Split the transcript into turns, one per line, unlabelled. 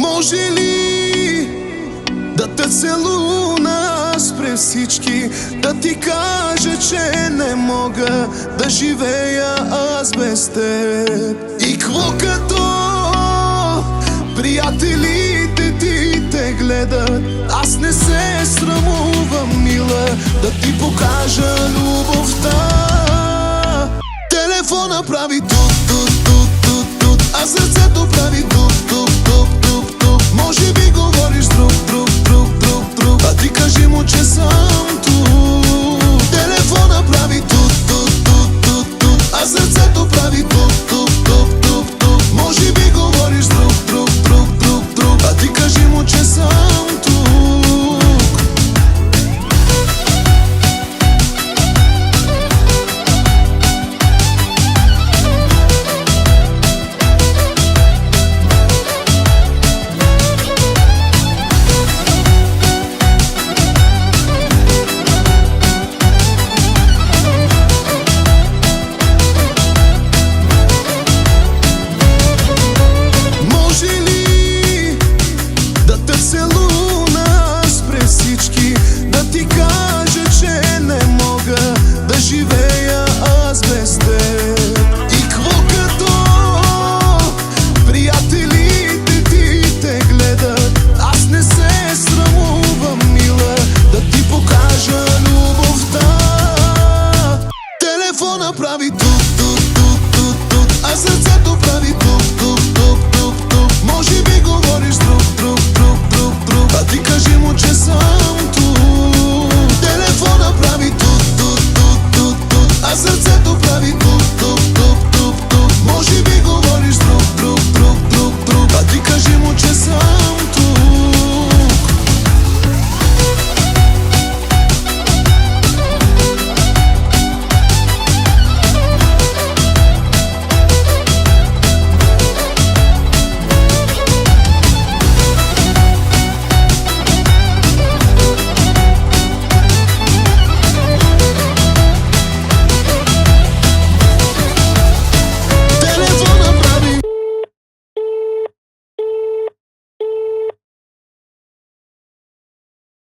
Може ли да те целуна спред всички, да ти кажа, че не мога да живея аз без теб? И кво като приятелите ти те гледат, аз не се срамувам, мила, да ти покажа любовта. Телефона прави тук, а сърцето прави тук. Може би говориш друг, а ти кажи му, че съм тук. Телефона прави тук, а сърцето прави тук.